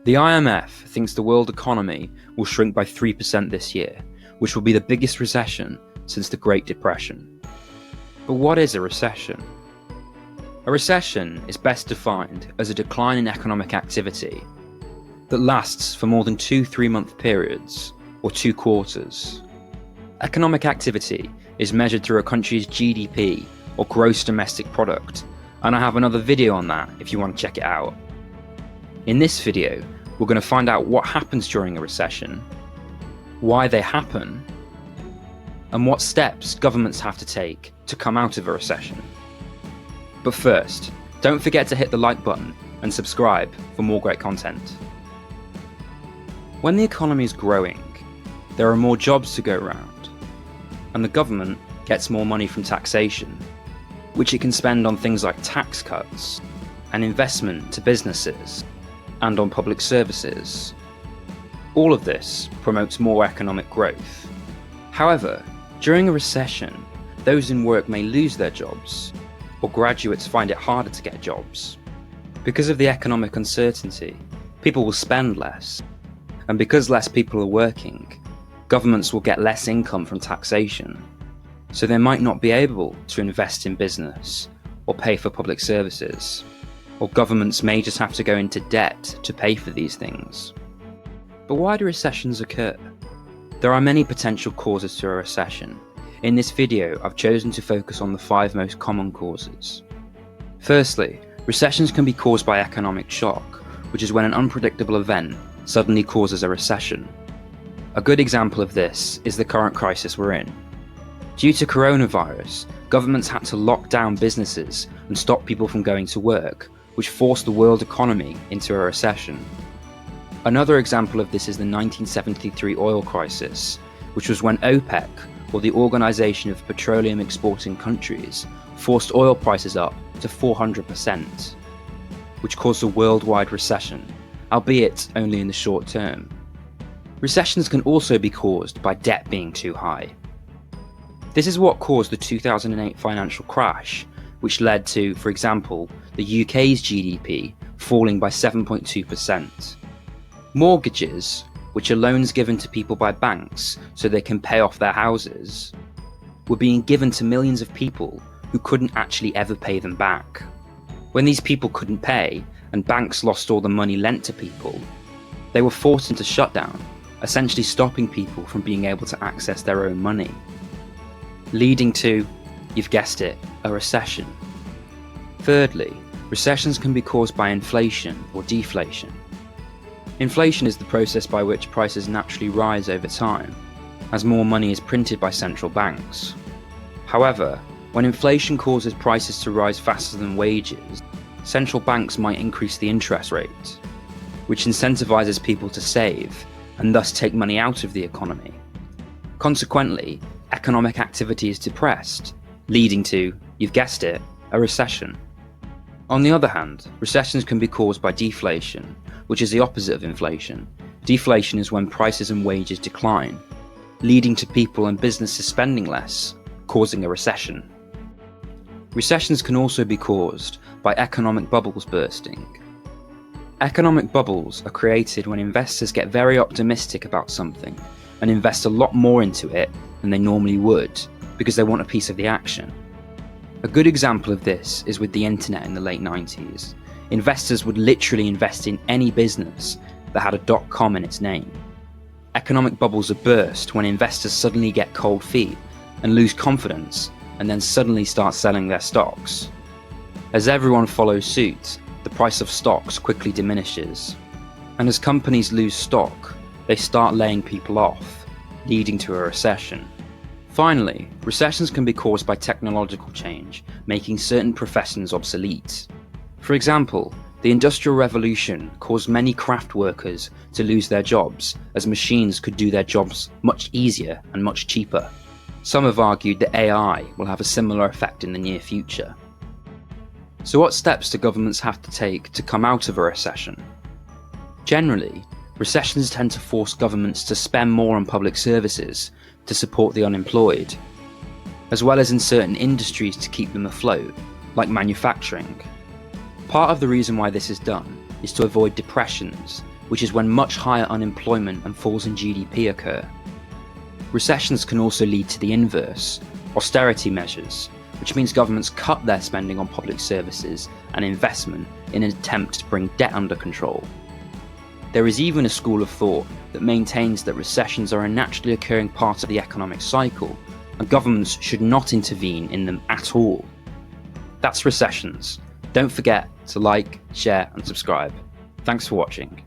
The IMF thinks the world economy will shrink by 3% this year, which will be the biggest recession since the Great Depression. But what is a recession? A recession is best defined as a decline in economic activity that lasts for more than 2 3-month periods, or 2 quarters. Economic activity is measured through a country's GDP, or gross domestic product, and I have another video on that if you want to check it out. In this video, we're going to find out what happens during a recession, why they happen, and what steps governments have to take to come out of a recession. But first, don't forget to hit the like button and subscribe for more great content. When the economy is growing, there are more jobs to go around, and the government gets more money from taxation, which it can spend on things like tax cuts and investment to businesses and on public services. All of this promotes more economic growth. However, during a recession, those in work may lose their jobs, or graduates find it harder to get jobs. Because of the economic uncertainty, people will spend less, and because less people are working, governments will get less income from taxation, so they might not be able to invest in business or pay for public services, or governments may just have to go into debt to pay for these things. But why do recessions occur? There are many potential causes to a recession. In this video, I've chosen to focus on the 5 most common causes. Firstly, recessions can be caused by economic shock, which is when an unpredictable event suddenly causes a recession. A good example of this is the current crisis we're in. Due to coronavirus, governments had to lock down businesses and stop people from going to work, which forced the world economy into a recession. Another example of this is the 1973 oil crisis, which was when OPEC, or the Organization of Petroleum Exporting Countries, forced oil prices up to 400%, which caused a worldwide recession, albeit only in the short term. Recessions can also be caused by debt being too high. This is what caused the 2008 financial crash, which led to, for example, the UK's GDP falling by 7.2%. Mortgages, which are loans given to people by banks so they can pay off their houses, were being given to millions of people who couldn't actually ever pay them back. When these people couldn't pay and banks lost all the money lent to people, they were forced into shutdown, essentially stopping people from being able to access their own money, leading to, you've guessed it, a recession. Thirdly, recessions can be caused by inflation or deflation. Inflation is the process by which prices naturally rise over time, as more money is printed by central banks. However, when inflation causes prices to rise faster than wages, central banks might increase the interest rate, which incentivizes people to save and thus take money out of the economy. Consequently, economic activity is depressed, leading to, you've guessed it, a recession. On the other hand, recessions can be caused by deflation, which is the opposite of inflation. Deflation is when prices and wages decline, leading to people and businesses spending less, causing a recession. Recessions can also be caused by economic bubbles bursting. Economic bubbles are created when investors get very optimistic about something and invest a lot more into it than they normally would because they want a piece of the action. A good example of this is with the internet in the late 90s. Investors would literally invest in any business that had a .com in its name. Economic bubbles are burst when investors suddenly get cold feet and lose confidence and then suddenly start selling their stocks. As everyone follows suit, the price of stocks quickly diminishes. And as companies lose stock, they start laying people off, leading to a recession. Finally, recessions can be caused by technological change, making certain professions obsolete. For example, the Industrial Revolution caused many craft workers to lose their jobs, as machines could do their jobs much easier and much cheaper. Some have argued that AI will have a similar effect in the near future. So what steps do governments have to take to come out of a recession? Generally, recessions tend to force governments to spend more on public services to support the unemployed, as well as in certain industries to keep them afloat, like manufacturing. Part of the reason why this is done is to avoid depressions, which is when much higher unemployment and falls in GDP occur. Recessions can also lead to the inverse, austerity measures, which means governments cut their spending on public services and investment in an attempt to bring debt under control. There is even a school of thought that maintains that recessions are a naturally occurring part of the economic cycle, and governments should not intervene in them at all. That's Recessions. Don't forget to like, share and subscribe. Thanks for watching.